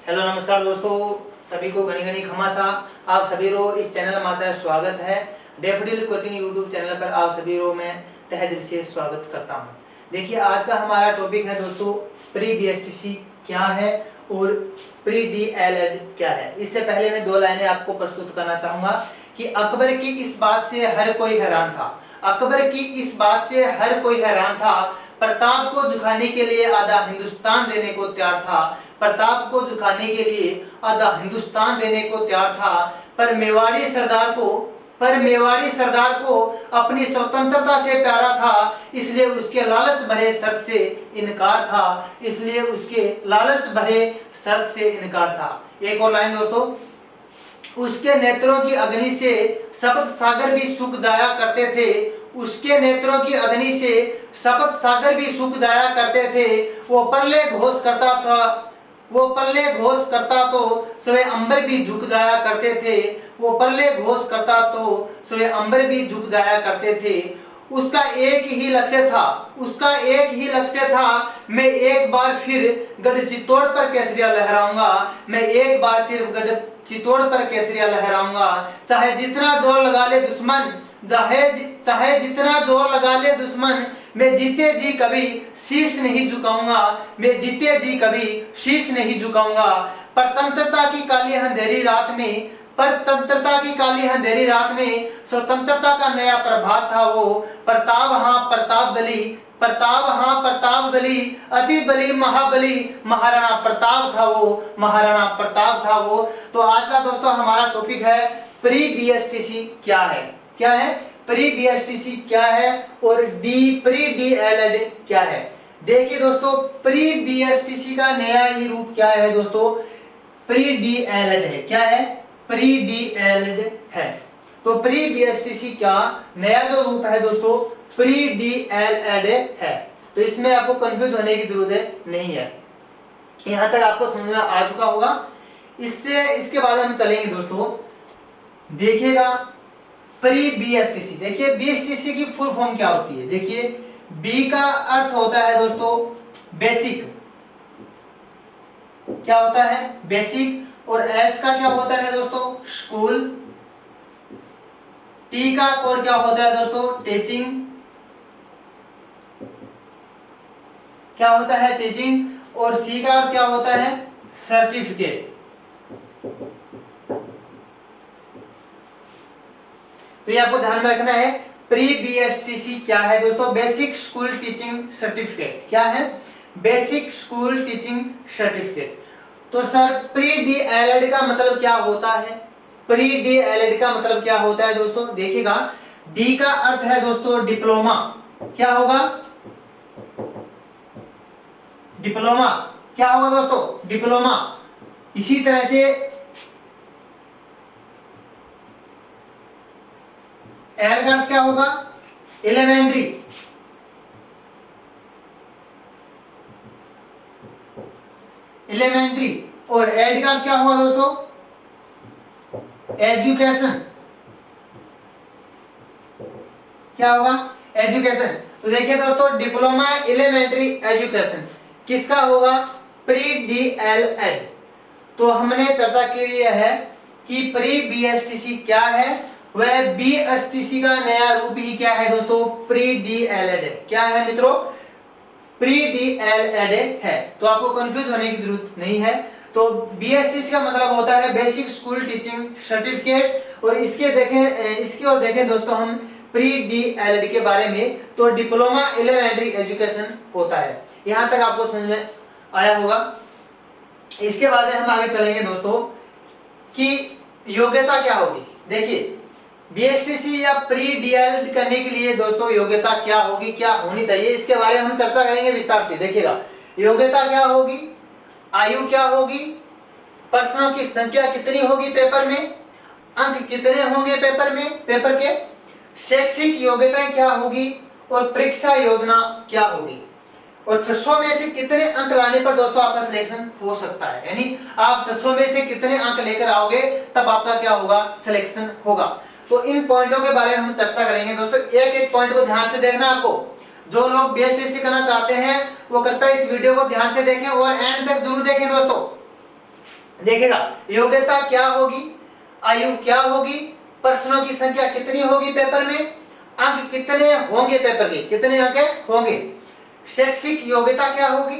Hello नमस्कार दोस्तों, सभी को घनी घनी खमासा। आप सभी रो इस चैनल माता स्वागत है। डैफोडिल कोचिंग यूट्यूब चैनल पर आप सभी रो मैं तहे दिल से स्वागत करता हूं। देखिए, आज का हमारा टॉपिक है दोस्तों, प्री बीएसटीसी क्या है और प्री डीएलएड क्या है। इससे पहले मैं दो लाइनें आपको प्रस्तुत करना चाहूंगा कि अकबर की इस बात से हर कोई हैरान था। अकबर की इस बात से हर कोई हैरान था। प्रताप को झुकाने के लिए आधा हिंदुस्तान देने को तैयार था। प्रताप को झुकाने के लिए आधा हिंदुस्तान देने को तैयार था। पर मेवाड़ी सरदार को अपनी स्वतंत्रता से प्यारा था, इसलिए उसके लालच भरे शर्त से इनकार था। एक और लाइन दोस्तों, उसके नेत्रों की अग्नि से सप्त सागर भी सूख जाया करते थे। उसके नेत्रों की अग्नि से सप्त सागर भी सूख जाया करते थे। वो प्रलय घोष करता तो स्वयं अंबर भी झुक जाया करते थे। वो प्रलय घोष करता तो स्वयं अंबर भी झुक जाया करते थे। उसका एक ही लक्ष्य था, मैं एक बार फिर गढ़ चित्तौड़ पर केसरिया लहराऊंगा। चाहे जितना जोर लगा ले दुश्मन, मैं जीते जी कभी शीश नहीं झुकाऊंगा। परतंत्रता की काली अंधेरी रात में स्वतंत्रता का नया प्रभात था वो। प्रताप बली, अति बली, महाबली, महाराणा प्रताप था वो। तो आज का दोस्तों हमारा टॉपिक है प्री बीएसटीसी क्या है। प्री बीएसटीसी क्या है और प्री डीएलएड क्या है। देखिए दोस्तों, प्री बीएसटीसी का नया ही रूप क्या है दोस्तों, प्री डीएलएड है। क्या है? प्री डीएलएड है। तो प्री बीएसटीसी का नया जो रूप है दोस्तों, प्री डीएलएड है। तो इसमें आपको कंफ्यूज होने की जरूरत नहीं है। यहां तक आपको समझ में आ चुका होगा। इसके बाद हम चलेंगे दोस्तों, देखिएगा प्री बीएसटीसी। देखिए बीएसटीसी की फुल फॉर्म क्या होती है। देखिए, बी का अर्थ होता है दोस्तों बेसिक। क्या होता है? बेसिक। और एस का क्या होता है दोस्तों? स्कूल। टी का कोड क्या होता है दोस्तों? टीचिंग। क्या होता है? टीचिंग। और सी का क्या होता है? सर्टिफिकेट। तो ये आपको ध्यान में रखना है। प्री बीएसटीसी क्या है दोस्तों? Basic school teaching certificate. क्या है? Basic school teaching certificate. तो सर, प्री डीएलएड का मतलब क्या होता है? प्री डीएलएड का मतलब क्या होता है दोस्तों? देखिएगा, डी का अर्थ है दोस्तों डिप्लोमा। क्या होगा? डिप्लोमा। क्या होगा दोस्तों? डिप्लोमा। इसी तरह से एल का अर्थ क्या होगा? एलिमेंट्री। और एड का अर्थ क्या होगा दोस्तों? एजुकेशन। क्या होगा? एजुकेशन। तो देखिए दोस्तों, डिप्लोमा, एलिमेंट्री, एजुकेशन किसका होगा? Pre DElEd. तो हमने चर्चा की है कि प्री बीएसटीसी क्या है, वह बीएसटीसी का नया रूप ही क्या है दोस्तों? Pre DElEd. क्या है मित्रों? प्री डीएलएड है। तो आपको कंफ्यूज होने की जरूरत नहीं है। तो बीएसटीसी का मतलब होता है बेसिक स्कूल टीचिंग सर्टिफिकेट। और इसकी ओर देखें दोस्तों हम प्री डीएलएड के बारे में, तो डिप्लोमा एलिमेंट्री एजुकेशन होता है। यहां तक आपको समझ में आया होगा। इसके बाद हम आगे चलेंगे दोस्तों कि योग्यता क्या होगी। देखिए, बीएसटीसी या प्री डीएलएड करने के लिए दोस्तों योग्यता क्या होगी, क्या होनी चाहिए, इसके बारे में हम चर्चा करेंगे विस्तार से। देखिएगा, योग्यता क्या होगी, आयु क्या होगी, प्रश्नों की संख्या कितनी होगी पेपर में, अंक कितने होंगे पेपर के, शैक्षिक योग्यताएं क्या होगी और परीक्षा योजना क्या होगी, और 600 में से कितने अंक लाने पर दोस्तों आपका सिलेक्शन हो सकता है। यानी आप 600 में से कितने अंक लेकर आओगे तब आपका क्या होगा? सिलेक्शन होगा। तो इन पॉइंटों के बारे में हम चर्चा करेंगे दोस्तों। एक एक पॉइंट को ध्यान से देखना। आपको जो लोग बीएसटीसी करना चाहते हैं वो कृपया इस वीडियो को ध्यान से देखें और एंड तक जरूर देखें दोस्तों। देखिएगा, योग्यता क्या होगी, आयु क्या होगी, प्रश्नों की संख्या कितनी होगी पेपर में, अंक कितने होंगे, पेपर के कितने अंक होंगे, शैक्षिक योग्यता क्या होगी,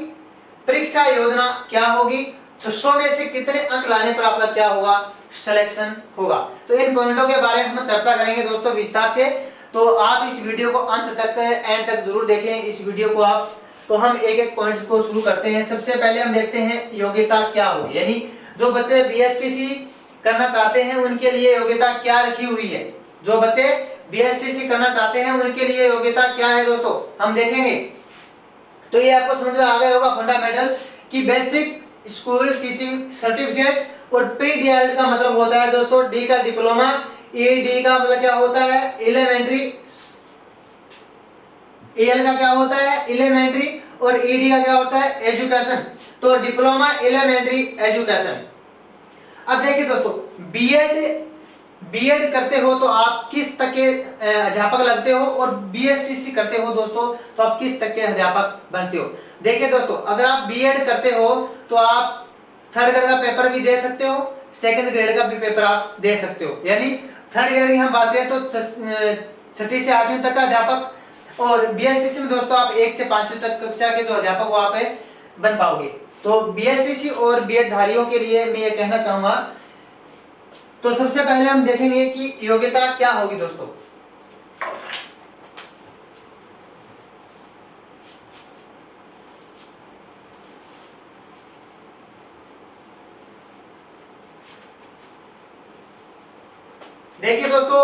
परीक्षा योजना क्या होगी, 600 में से कितने अंक लाने पर आपका क्या होगा, सिलेक्शन होगा। तो इन पॉइंटों के बारे में हम चर्चा करेंगे दोस्तों विस्तार से। तो आप इस वीडियो को अंत तक, एंड तक जरूर देखें इस वीडियो को आप। तो हम एक एक पॉइंट्स को शुरू करते हैं। सबसे पहले हम देखते हैं योग्यता क्या होगी, यानी जो बच्चे बीएसटीसी करना चाहते हैं उनके लिए योग्यता क्या रखी हुई है। जो बच्चे बीएसटीसी करना चाहते हैं उनके लिए योग्यता क्या है दोस्तों, हम देखेंगे। तो ये आपको समझ में आ गया होगा फंडामेंटल कि बेसिक स्कूल टीचिंग सर्टिफिकेट, और प्री डीएलएड का मतलब होता है दोस्तों, डी का डिप्लोमा, ईडी का मतलब क्या होता है, एलिमेंट्री, एल का क्या होता है, एलिमेंट्री, और ईडी का क्या होता है, एजुकेशन। तो डिप्लोमा एलिमेंट्री एजुकेशन। अब देखिए दोस्तों, बीएड बीएड करते हो तो आप किस तक के अध्यापक लगते हो, और बीएसटीसी करते हो दोस्तों तो आप किस तक के अध्यापक बनते हो। देखिए दोस्तों, अगर आप बीएड करते हो तो आप थर्ड ग्रेड का पेपर भी दे सकते हो, सेकंड ग्रेड का भी पेपर आप दे सकते हो। यानी थर्ड ग्रेड की हम बात करें तो 6ठी से 8वीं तक का अध्यापक, और बीएसटीसी में दोस्तों आप 1 से 5वीं तक कक्षा के जो अध्यापक वो आप बन पाओगे। तो बीएसटीसी और बीएड धारियों के लिए मैं ये कहना चाहूंगा, तो सबसे पहले हम देखेंगे कि योग्यता क्या होगी दोस्तों। देखिए दोस्तों,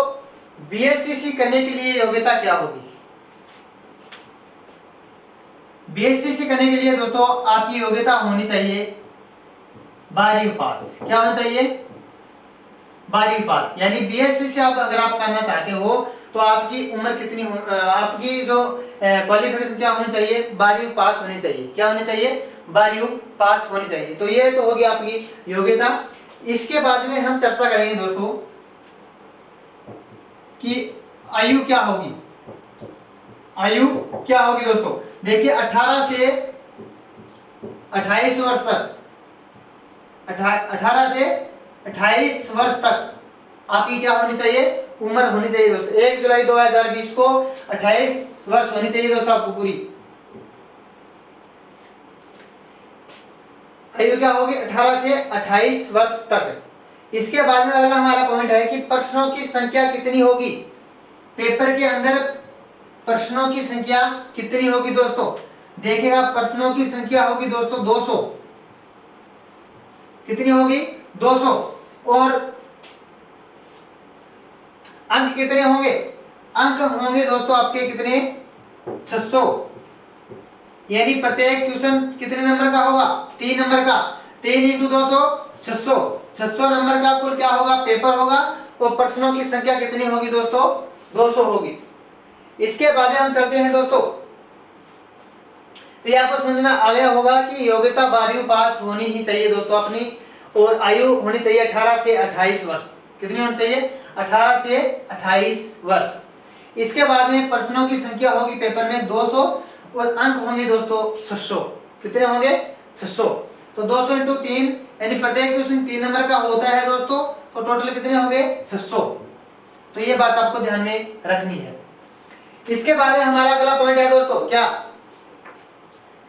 बीएसटीसी करने के लिए योग्यता क्या होगी। बीएसटीसी करने के लिए दोस्तों आपकी योग्यता होनी चाहिए 12वीं पास। क्या होना चाहिए, 12वीं पास। यानी बीएसटीसी आप अगर आप करना चाहते हो तो आपकी उम्र कितनी आपकी जो क्वालिफिकेशन क्या होनी चाहिए, 12वीं पास होनी चाहिए। क्या होनी चाहिए, 12वीं पास होनी चाहिए। तो ये तो होगी आपकी योग्यता। इसके बाद में हम चर्चा करेंगे दोस्तों कि आयु क्या होगी। आयु क्या होगी दोस्तों, देखिए 18 से 28 वर्ष तक, 18 से 28 वर्ष तक आपकी क्या होनी चाहिए, उम्र होनी चाहिए दोस्तों। 1 जुलाई 2020 को 28 वर्ष होनी चाहिए दोस्तों आपको पूरी। आयु क्या होगी, 18 से 28 वर्ष तक। इसके बाद में अगला हमारा पॉइंट है कि प्रश्नों की संख्या कितनी होगी, पेपर के अंदर प्रश्नों की संख्या कितनी होगी दोस्तों। देखिएगा, प्रश्नों की संख्या होगी दोस्तों 200। कितनी होगी, 200। और अंक कितने होंगे, अंक होंगे दोस्तों आपके कितने, 600। यानी प्रत्येक क्वेश्चन कितने नंबर का होगा, 3 नंबर का। 3 × 200 600, 600 नंबर का कुल क्या होगा, पेपर होगा। और प्रश्नों की संख्या कितनी होगी दोस्तों, 200 होगी। इसके बाद हम चलते हैं दोस्तों, तो ये आपको समझ में आ गया होगा कि योग्यता 12वीं पास होनी ही चाहिए दोस्तों अपनी, और आयु होनी चाहिए 18 से 28 वर्ष। कितनी होनी चाहिए, 18 से 28 वर्ष। इसके बाद में प्रश्नों की संख्या होगी पेपर में 200, और अंक होंगे दोस्तों 600। कितने होंगे, 600। तो 200 × 3, यानी प्रत्येक क्वेश्चन 3 नंबर का होता है दोस्तों। तो टोटल कितने होंगे, 600। तो ये बात आपको ध्यान में रखनी है। इसके बाद हमारा अगला पॉइंट है दोस्तों, क्या,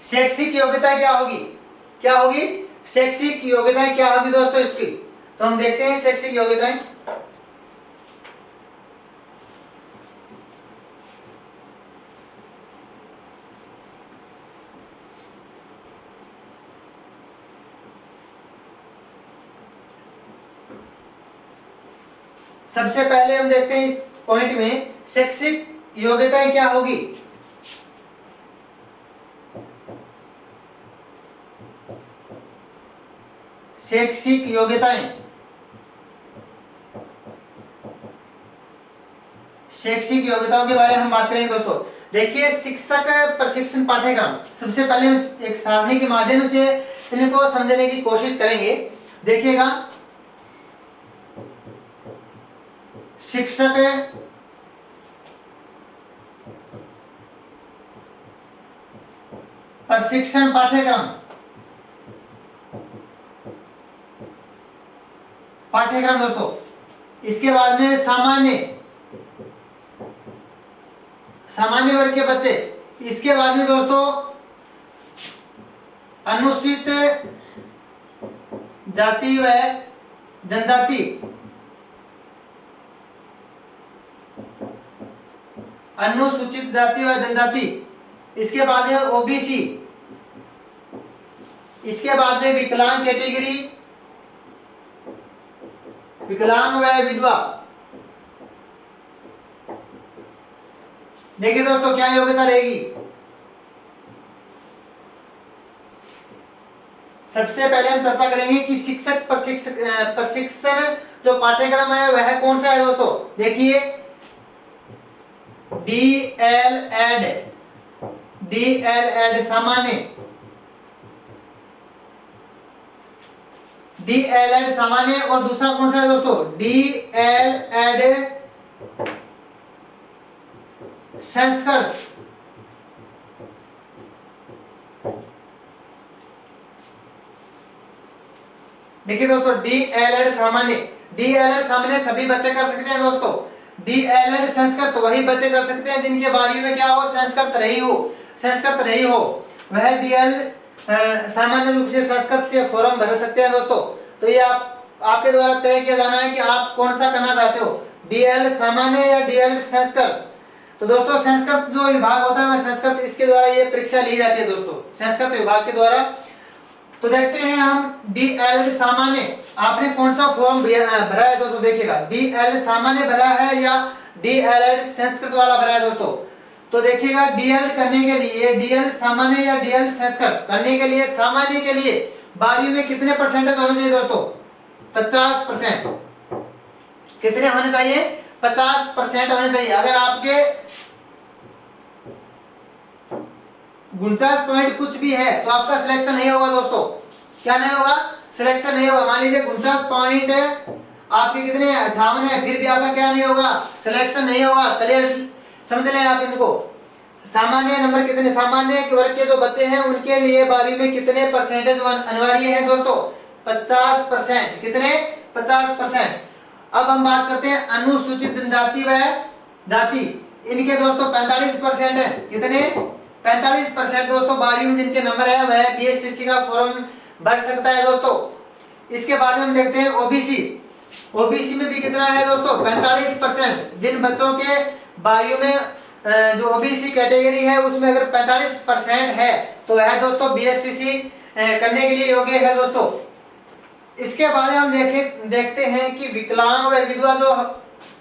शैक्षिक योग्यता क्या होगी। क्या होगी, शैक्षिक योग्यताएं क्या होगी दोस्तों इसकी। तो हम देखते हैं शैक्षिक योग्यताएं। सबसे पहले हम देखते हैं इस पॉइंट में शैक्षिक योग्यताएं क्या होगी। शैक्षिक योग्यताएं, शैक्षिक योग्यताओं के बारे में हम बात करेंगे दोस्तों। देखिए, शिक्षक प्रशिक्षण पाठ्यक्रम, सबसे पहले हम एक सारणी के माध्यम से इनको समझने की कोशिश करेंगे। देखिएगा, शिक्षक प्रशिक्षण पाठ्यक्रम, पाठ्यक्रम दोस्तों। इसके बाद में सामान्य वर्ग के बच्चे। इसके बाद में दोस्तों अनुसूचित जाति व जनजाति, अनुसूचित जाति व जनजाति। इसके बाद में ओबीसी। इसके बाद में विकलांग कैटेगरी, विकलांग व विधवा। देखिए दोस्तों क्या योग्यता रहेगी। सबसे पहले हम चर्चा करेंगे कि शिक्षक प्रशिक्षण जो पाठ्यक्रम है वह कौन सा है दोस्तों। देखिए डीएलएड सामान्य, डीएलएड सामान्य। और दूसरा कौन सा है दोस्तों, डीएलएड संस्कृत। देखिए दोस्तों डीएलएड सामान्य, डीएलएड सामान्य सभी बच्चे कर सकते हैं दोस्तों। डीएलएड संस्कृत वही बच्चे कर सकते हैं जिनके बारे में क्या हो, संस्कृत रही हो। वह डीएल सामान्य रूप से संस्कृत से फॉर्म भर सकते हैं दोस्तों। तो ये आपके द्वारा तय किया जाना है कि आप कौन सा करना चाहते हो, डीएल सामान्य या डीएल संस्कृत। तो दोस्तों संस्कृत जो विभाग होता है वह संस्कृत, इसके द्वारा ये परीक्षा ली जाती है दोस्तों, संस्कृत विभाग के द्वारा। तो देखते हैं हम डीएलएड सामान्य आपने कौन सा फॉर्म भरा है दोस्तों। देखिएगा डीएलएड सामान्य भरा है या डीएलएड संस्कृत वाला भरा है दोस्तों। तो देखिएगा डीएलएड करने के लिए, डीएल सामान्य या डीएल संस्कृत करने के लिए, सामान्य के लिए 12वीं में कितने परसेंटेज होने चाहिए दोस्तों, 50%। कितने होने चाहिए, 50% होने चाहिए। अगर आपके 49 पॉइंट कुछ भी है तो आपका सिलेक्शन नहीं होगा दोस्तों। क्या नहीं होगा, सिलेक्शन नहीं होगा। मान लीजिए 49 पॉइंट आपके कितने 58 है, फिर भी आपका क्या नहीं होगा, सिलेक्शन नहीं होगा। क्लियर समझ लें आप इनको। सामान्य नंबर कितने, सामान्य वर्ग के जो बच्चे हैं उनके लिए 12वीं में कितने परसेंटेज अनिवार्य है दोस्तों, 50%। कितने, 50%। अब हम बात करते हैं अनुसूचित जनजाति व जाति। इनके दोस्तों 45% है। कितने, 45% दोस्तों 12वीं में जिनके नंबर है वह बीएसटीसी का फॉर्म भर सकता है दोस्तों। इसके बाद में हम देखते हैं ओबीसी। ओबीसी में भी कितना है दोस्तों, 45%। जिन बच्चों के 12वीं में जो ओबीसी कैटेगरी है उसमें अगर 45% है तो वह दोस्तों बीएसटीसी करने के लिए योग्य है दोस्तों। इसके बाद में हम देखते हैं कि विकलांग व विधवा जो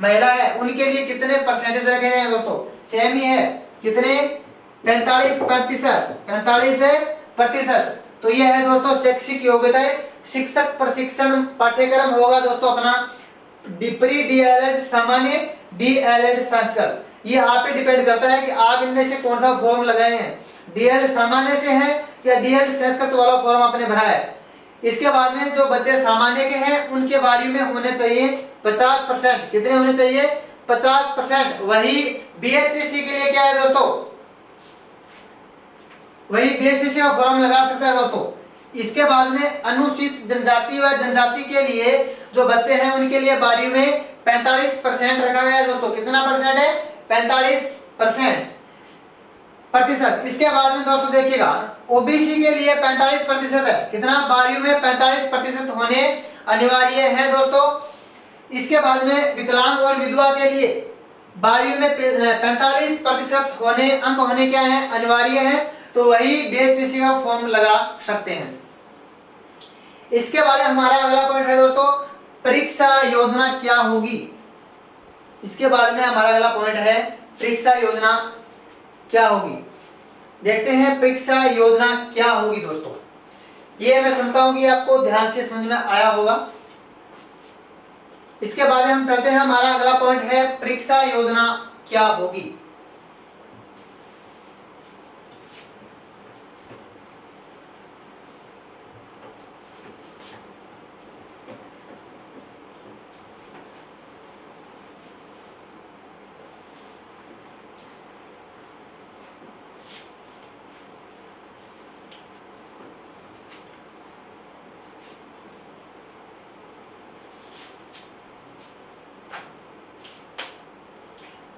महिला है उनके लिए कितने परसेंटेज रखे हैं दोस्तों, सेम ही है। कितने, 45%। तो यह है दोस्तों शैक्षिक योग्यता। शिक्षक प्रशिक्षण पाठ्यक्रम होगा दोस्तों अपना प्री डीएलएड सामान्य, डीएलएड संस्कृत। ये आप पे डिपेंड करता है कि आप इनमें से कौन सा फॉर्म लगाए हैं, डीएल सामान्य से है या डीएल संस्कृत वाला फॉर्म आपने भरा है। इसके बाद में जो बच्चे सामान्य के हैं उनके बारे में होने चाहिए 50%। कितने होने चाहिए, 50%। वही बीएसटीसी के लिए क्या है दोस्तों, वही बीएसटीसी का फॉर्म लगा सकता है दोस्तों। इसके बाद में अनुसूचित जनजाति व जनजाति के लिए जो बच्चे हैं उनके लिए 12वीं में 45% रखा गया है दोस्तों। कितना परसेंट है, 45%। इसके बाद में दोस्तों देखिएगा ओबीसी के लिए 45% है। कितना, 12वीं में 45% होने अनिवार्य है दोस्तों। इसके बाद में विकलांग और विधवा के लिए 12वीं में 45% होने अंक होने क्या है, अनिवार्य है। तो वही बीएसटीसी का फॉर्म लगा सकते हैं। इसके बाद हमारा अगला पॉइंट है दोस्तों परीक्षा योजना क्या होगी। इसके बाद में हमारा अगला पॉइंट है परीक्षा योजना क्या होगी। देखते हैं परीक्षा योजना क्या होगी दोस्तों। ये मैं समझता हूं कि आपको ध्यान से समझ में आया होगा। इसके बाद हम चलते हैं, हमारा अगला पॉइंट है परीक्षा योजना क्या होगी।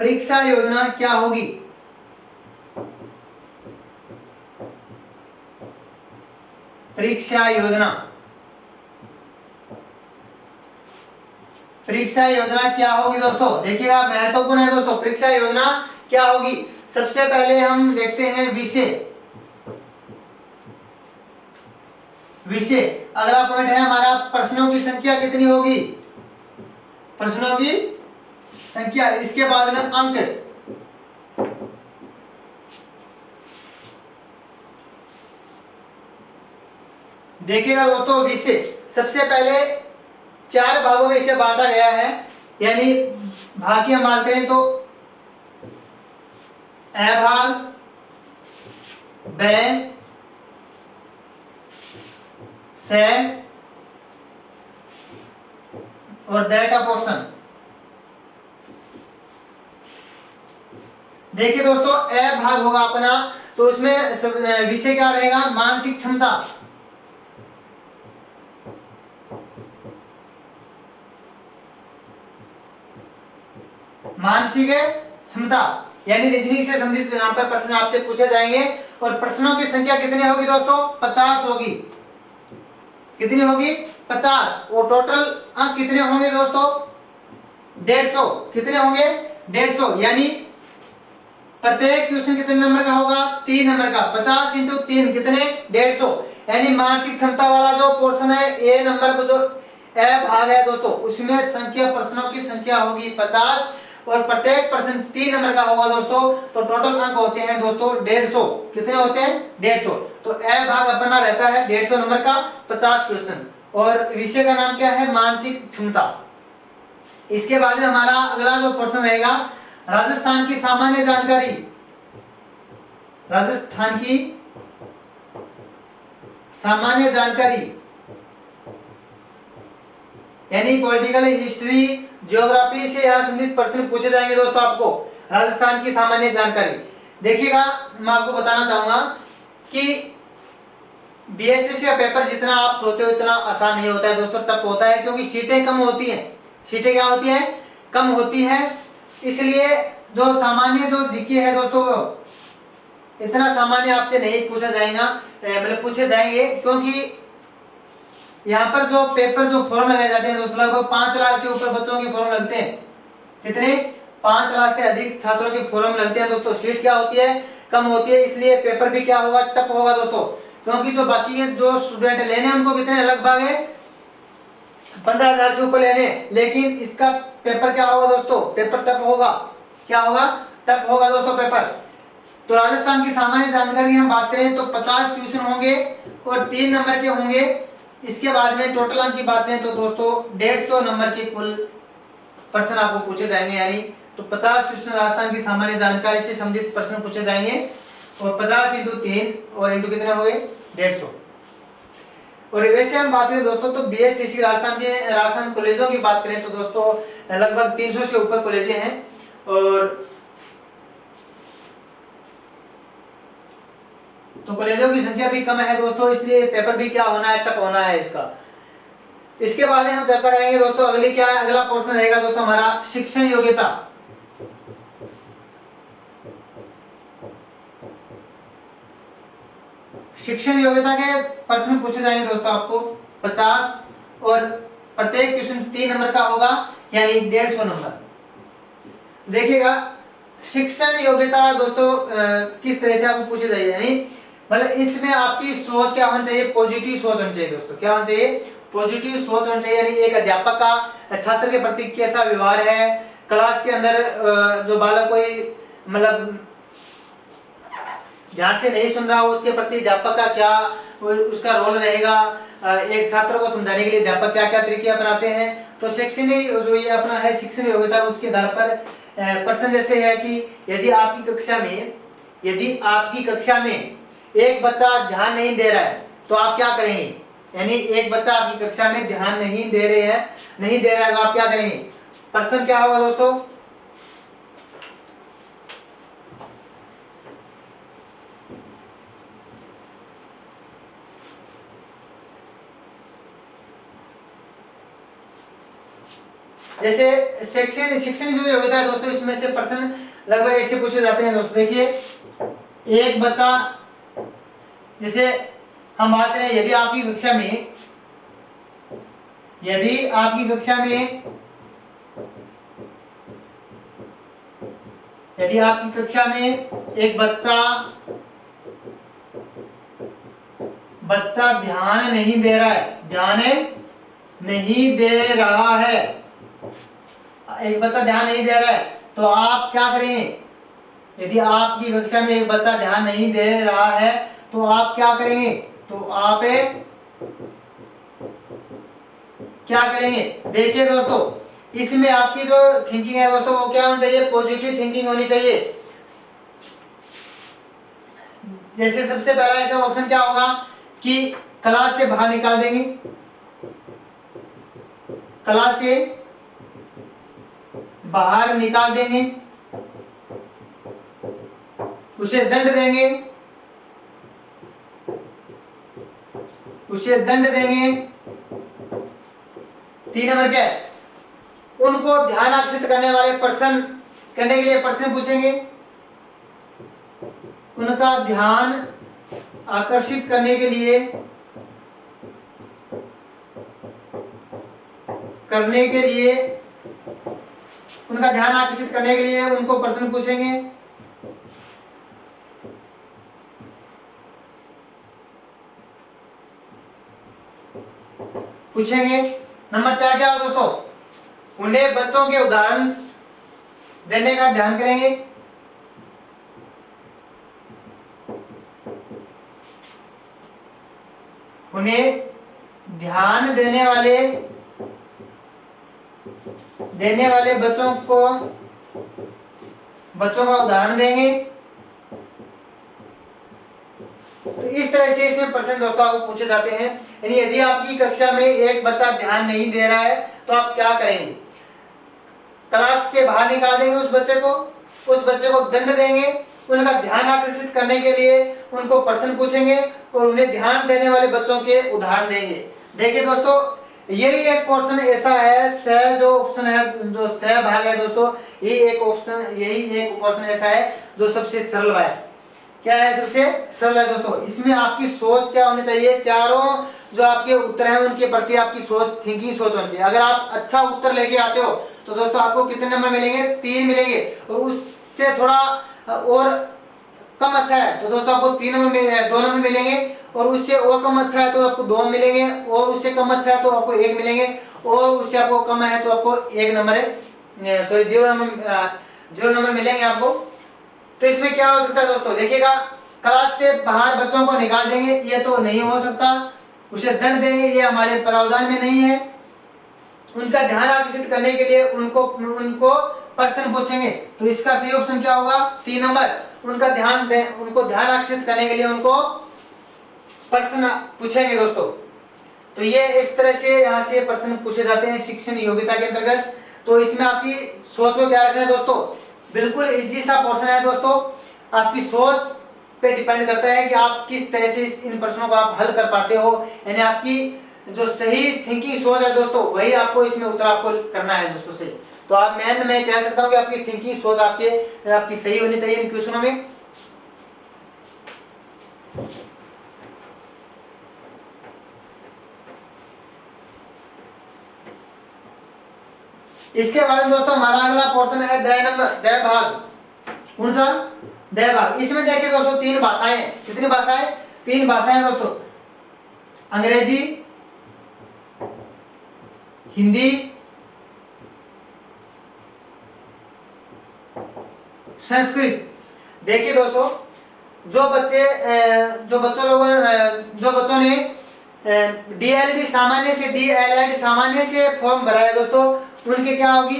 परीक्षा योजना क्या होगी? परीक्षा योजना, परीक्षा योजना क्या होगी दोस्तों? देखिएगा महत्वपूर्ण है दोस्तों, परीक्षा योजना क्या होगी? सबसे पहले हम देखते हैं विषय। विषय अगला पॉइंट है हमारा, प्रश्नों की संख्या कितनी होगी? प्रश्नों की संख्या। इसके बाद में अंक। देखिएगा दोस्तों, विषय सबसे पहले 4 भागों में इसे बांटा गया है, यानी भाग की हम बात करें तो अ भाग, ब, से और द का पोर्शन। देखिए दोस्तों, अ भाग होगा अपना, तो उसमें विषय क्या रहेगा? मानसिक क्षमता। मानसिक क्षमता यानी रीजनिंग से संबंधित यहाँ पर प्रश्न आपसे पूछे जाएंगे। और प्रश्नों की संख्या कितनी होगी दोस्तों? 50 होगी। कितनी होगी? 50। और टोटल अंक कितने होंगे दोस्तों? 150। कितने होंगे? 150। यानी प्रत्येक क्वेश्चन कितने नंबर का होगा? 3 नंबर का। 50 इंटू 3 कितने? 150। यानी मानसिक क्षमता वाला जो पोर्शन है, ए नंबर को जो ए भाग है दोस्तों, उसमें संख्या प्रश्नों की संख्या होगी 50 और प्रत्येक प्रश्न 3 नंबर का होगा दोस्तों। तो टोटल अंक होते हैं दोस्तों 150। कितने होते हैं? 150। तो ए भाग अपना रहता है 150 नंबर का, 50 क्वेश्चन। और विषय का नाम क्या है? मानसिक क्षमता। इसके बाद में हमारा अगला जो प्रश्न रहेगा, राजस्थान की सामान्य जानकारी। राजस्थान की सामान्य जानकारी यानी पॉलिटिकल हिस्ट्री, ज्योग्राफी से यहां संबंधित प्रश्न पूछे जाएंगे दोस्तों आपको। राजस्थान की सामान्य जानकारी देखिएगा, मैं आपको बताना चाहूंगा कि बीएसएससी का पेपर जितना आप सोचते हो इतना आसान नहीं होता है दोस्तों, टफ होता है, क्योंकि सीटें कम होती हैं। सीटें क्या होती हैं? कम होती हैं। इसलिए जो सामान्य जो जीके है दोस्तों, वो इतना सामान्य आपसे नहीं पूछा जाएगा, मतलब पूछे जाएंगे, क्योंकि यहाँ पर जो पेपर जो फॉर्म लगाए जाते हैं दोस्तों, लगभग 5 लाख से ऊपर बच्चों के फॉर्म लगते हैं। कितने? 5 लाख से अधिक छात्रों के फॉर्म लगते हैं दोस्तों। सीट क्या होती है? कम होती है। इसलिए पेपर भी क्या होगा? टफ होगा दोस्तों, क्योंकि जो बाकी के जो स्टूडेंट लेने उनको कितने लगभग है 15,000 से ऊपर लेने, लेकिन इसका पेपर क्या होगा दोस्तों? पेपर टफ होगा। क्या होगा? टफ होगा दोस्तों पेपर। तो राजस्थान की सामान्य जानकारी हम बात करें तो 50 क्वेश्चन होंगे और 3 नंबर के होंगे। इसके बाद में टोटल अंक की बात करें तो दोस्तों 150 नंबर के कुल प्रश्न आपको पूछे जाएंगे, यानी तो 50 क्वेश्चन राजस्थान की सामान्य जानकारी से संबंधित प्रश्न पूछे जाएंगे। और 50 इंटू 3 और इंटू कितने हो गए? 150। और वैसे हम बात करें दोस्तों तो बीएचटीसी राजस्थान कॉलेजों की बात करें तो दोस्तों लगभग 300 से ऊपर कॉलेजें हैं। और तो कॉलेजों की संख्या भी कम है दोस्तों, इसलिए पेपर भी क्या होना है? टफ होना है इसका। इसके बाद हम चर्चा करेंगे दोस्तों, अगली क्या है? अगला पोर्शन रहेगा दोस्तों हमारा शिक्षण योग्यता। शिक्षण योग्यता के प्रश्न पूछे जाएंगे दोस्तों आपको 50 और प्रत्येक क्वेश्चन 3 नंबर का होगा, यानी 150 नंबर। देखिएगा शिक्षण योग्यता दोस्तों किस तरह से आपको पूछे जाएगी, यानी मतलब इसमें आपकी सोच क्या होनी चाहिए? पॉजिटिव सोच होनी चाहिए दोस्तों। क्या होना चाहिए? पॉजिटिव सोच होनी चाहिए। यानी एक अध्यापक का छात्र के प्रति कैसा व्यवहार है, क्लास के अंदर जो बालक कोई मतलब ध्यान से नहीं सुन रहा हो उसके प्रति अध्यापक का क्या उसका रोल रहेगा, एक छात्र को समझाने के लिए अध्यापक क्या क्या तरीके अपनाते हैं। तो शैक्षणिक जो ये अपना है शिक्षण योग्यता, उसके आधार पर प्रश्न जैसे है कि यदि आपकी कक्षा में एक बच्चा ध्यान नहीं दे रहा है तो आप क्या करेंगे? यानी एक बच्चा आपकी कक्षा में ध्यान नहीं दे रहा है तो आप क्या करेंगे? प्रश्न क्या होगा दोस्तों? जैसे शिक्षण जो योग्यता है दोस्तों, इसमें से प्रश्न लगभग ऐसे पूछे जाते हैं दोस्तों। देखिए, एक बच्चा, जैसे हम बात करें, यदि आपकी कक्षा में एक बच्चा ध्यान नहीं दे रहा है, एक बच्चा ध्यान नहीं दे रहा है, तो आप क्या करेंगे? यदि आपकी कक्षा में एक बच्चा ध्यान नहीं दे रहा है तो आप क्या करेंगे? तो आप क्या करेंगे? देखिए दोस्तों, इसमें आपकी जो थिंकिंग है दोस्तों, वो क्या होनी चाहिए? पॉजिटिव थिंकिंग होनी चाहिए। जैसे सबसे पहला ऐसा ऑप्शन क्या होगा कि क्लास से बाहर निकाल देंगे, क्लास से बाहर निकाल देंगे, उसे दंड देंगे, 3 नंबर क्या है? उनको ध्यान आकर्षित करने वाले प्रश्न करने के लिए प्रश्न पूछेंगे, उनका ध्यान आकर्षित करने के लिए उनको प्रश्न पूछेंगे। नंबर 4 क्या हो दोस्तों? उन्हें बच्चों के उदाहरण देने का ध्यान करेंगे, उन्हें ध्यान देने वाले बच्चों का उदाहरण देंगे। तो इस तरह से इसमें प्रश्न दोस्तों आपको पूछे जाते हैं। यानी यदि आपकी कक्षा में एक बच्चा ध्यान नहीं दे रहा है तो आप क्या करेंगे? क्लास से बाहर निकाल देंगे उस बच्चे को दंड देंगे, उनका ध्यान आकर्षित करने के लिए उनको प्रश्न पूछेंगे और उन्हें ध्यान देने वाले बच्चों के उदाहरण देंगे। देखिए दोस्तों, यही एक पोर्शन ऐसा है, स जो ऑप्शन है, जो स भाग है दोस्तों, यही एक पोर्शन ऐसा है जो सबसे सरल है। क्या है? सबसे सरल है दोस्तों। इसमें आपकी सोच क्या होनी चाहिए? चारों जो आपके उत्तर हैं उनके प्रति आपकी थिंकिंग सोच होनी चाहिए। अगर आप अच्छा उत्तर लेके आते हो तो दोस्तों आपको कितने नंबर मिलेंगे? 3 मिलेंगे। और उससे थोड़ा और कम अच्छा है तो दोस्तों आपको 2 नंबर मिलेंगे। और उससे और कम अच्छा है तो आपको 2 मिलेंगे। और उससे कम अच्छा है तो आपको 1 मिलेंगे। और उससे आपको कम है तो आपको 0 नंबर मिलेंगे आपको। तो इसमें क्या हो सकता है दोस्तों? देखिएगा, क्लास से बाहर बच्चों को निकाल देंगे, ये तो नहीं हो सकता। उसे दंड देंगे, ये हमारे प्रावधान में नहीं है। उनका ध्यान आकर्षित करने के लिए उनको प्रश्न पूछेंगे, तो इसका सही ऑप्शन क्या होगा? 3 नंबर। उनको ध्यान आकर्षित करने के लिए उनको प्रश्न पूछेंगे दोस्तों। तो ये इस तरह से यहाँ से प्रश्न पूछे जाते हैं शिक्षण योग्यता के अंतर्गत। तो इसमें आपकी सोच को क्या रखना है दोस्तों? बिल्कुल इजी सा पोर्शन है दोस्तों। आपकी सोच पे डिपेंड करता है कि आप किस तरह से इन प्रश्नों को आप हल कर पाते हो। यानी आपकी जो सही थिंकिंग सोच है दोस्तों, वही आपको इसमें उत्तर आपको करना है दोस्तों सही। तो मैं कह सकता हूँ कि आपकी थिंकिंग सोच आपकी सही होनी चाहिए इन क्वेश्चनों में। इसके बाद में दोस्तों हमारा अगला पोर्शन है दय भाग। कौन सा? दय भाग। इसमें देखिए दोस्तों 3 भाषाएं। कितनी भाषाएं? 3 भाषाएं दोस्तों। अंग्रेजी, हिंदी, संस्कृत। देखिए दोस्तों, जो बच्चों ने डीएलएड सामान्य से फॉर्म भरा है दोस्तों, उनके क्या होगी?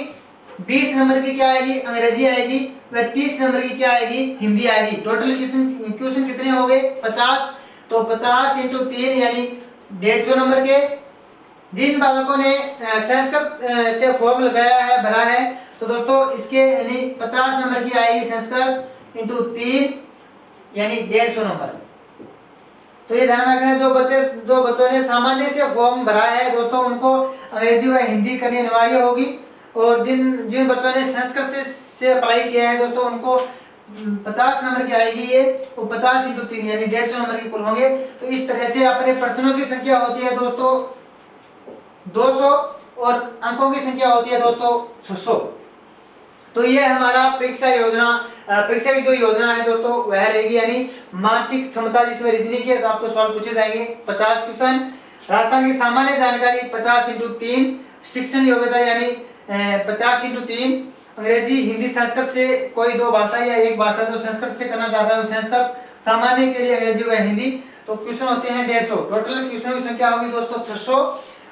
20 नंबर की क्या आएगी? अंग्रेजी आएगी। व 30 नंबर की क्या आएगी? हिंदी आएगी। टोटल क्वेश्चन कितने हो गए? 50। तो 50 × 3 यानी 150 नंबर के। जिन बालकों ने संस्कृत से फॉर्म लगाया है, भरा है, तो दोस्तों इसके यानी 50 नंबर की आएगी संस्कृत × 3 यानी 150 नंबर। तो ये ध्यान रखना है, जो बच्चों ने सामान्य से फॉर्म भरा है दोस्तों, उनको अंग्रेजी व हिंदी करनी अनिवार्य होगी। और जिन जिन बच्चों ने संस्कृत से अप्लाई किया है दोस्तों उनको 50 नंबर की आएगी ये, तो 50 इंटू 3 यानी 150 नंबर की कुल होंगे। तो इस तरह से अपने प्रश्नों की संख्या होती है दोस्तों 200 और अंकों की संख्या होती है दोस्तों 600। तो ये हमारा परीक्षा की जो योजना है दोस्तों वह रहेगी, यानी मानसिक क्षमता जिसमें रीजनिंग के आपको सवाल पूछे जाएंगे 50 क्वेश्चन, राजस्थान की सामान्य जानकारी 50 इंटू 3, शिक्षण योग्यता यानी 50 इंटू 3, अंग्रेजी हिंदी संस्कृत से कोई दो भाषा या एक भाषा जो संस्कृत से करना चाहता है वो संस्कृत, सामान्य के लिए अंग्रेजी व हिंदी। तो क्वेश्चन होते हैं 150, टोटल क्वेश्चनों की संख्या होगी दोस्तों 600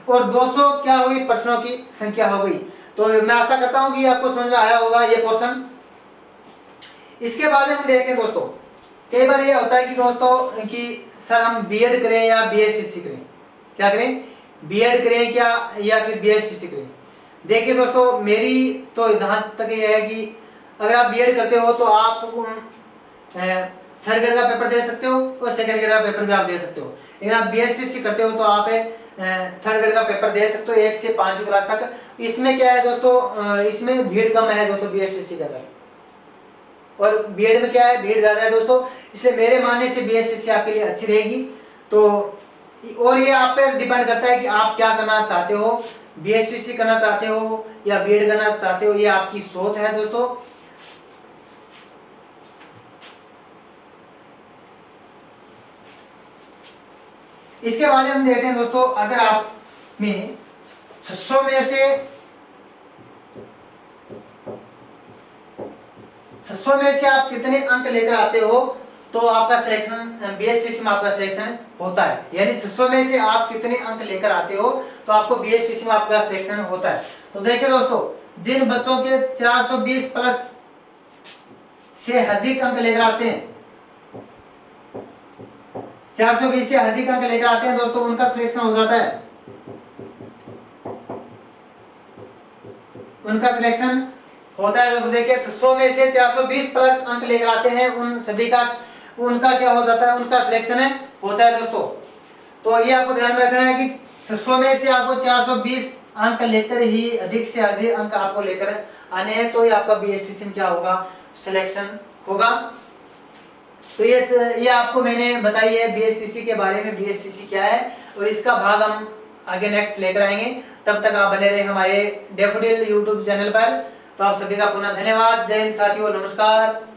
और 200 क्या होगी प्रश्नों की संख्या हो गई। तो मैं आशा करता हूं कि आपको समझ में आया होगा ये क्वेश्चन। इसके बाद हम देखते हैं दोस्तों, कई बार ये होता है कि दोस्तों कि सर हम बीएड करें या बीएसटीसी करें, क्या करें, बीएड करें क्या या फिर बीएसटीसी करें। देखिए दोस्तों मेरी तो जहां तक ये है कि अगर आप बीएड करते हो तो आप थर्ड ग्रेड का पेपर दे सकते हो और सेकंड ग्रेड का पेपर भी आप दे सकते हो। लेकिन आप बीएसटीसी करते हो तो आप थर्ड ग्रेड का पेपर दे सकते हो 1 से 5 क्लास तक। इसमें क्या है दोस्तों, इसमें भीड़ कम है दोस्तों बीएसटीसी का, और बीएड में क्या है भीड़ ज्यादा है दोस्तों, इसलिए मेरे मानने से बीएसटीसी आपके लिए अच्छी रहेगी। तो और ये आप पे डिपेंड करता है कि आप क्या करना चाहते हो, बीएसटीसी करना चाहते हो या बीएड करना चाहते हो, ये आपकी सोच है दोस्तों। इसके बाद हम देखते हैं दोस्तों, अगर आप में 600 में से 600 में से आप कितने अंक लेकर आते हो तो आपका सिलेक्शन बीएसटीसी में आपका सिलेक्शन होता है, यानी 600 में से आप कितने अंक लेकर आते हो तो आपको बीएसटीसी में आपका सिलेक्शन होता है। तो देखिए दोस्तों, जिन बच्चों के 420 प्लस से अधिक अंक लेकर आते हैं, 420 से अधिक अंक लेकर आते हैं दोस्तों, उनका सिलेक्शन हो जाता है, उनका सिलेक्शन होता है दोस्तों। देखिए 600 में से 420 प्लस अंक लेकर आते हैं उन सभी का, उनका क्या हो जाता है, उनका सिलेक्शन होता है दोस्तों। तो ये आपको ध्यान में रखना है कि 600 में से आपको 420 अंक लेकर ही अधिक से अधिक अंक आपको लेकर आने हैं, तो ये आपका बीएसटीसी में क्या होगा, सिलेक्शन होगा। तो ये आपको मैंने बताई है बीएसटीसी के बारे में, बीएसटीसी क्या है, और इसका भाग हम आगे नेक्स्ट लेकर आएंगे। तब तक आप बने रहे हमारे डैफोडिल यूट्यूब चैनल पर। तो आप सभी का पुनः धन्यवाद। जय हिंद साथियों, नमस्कार।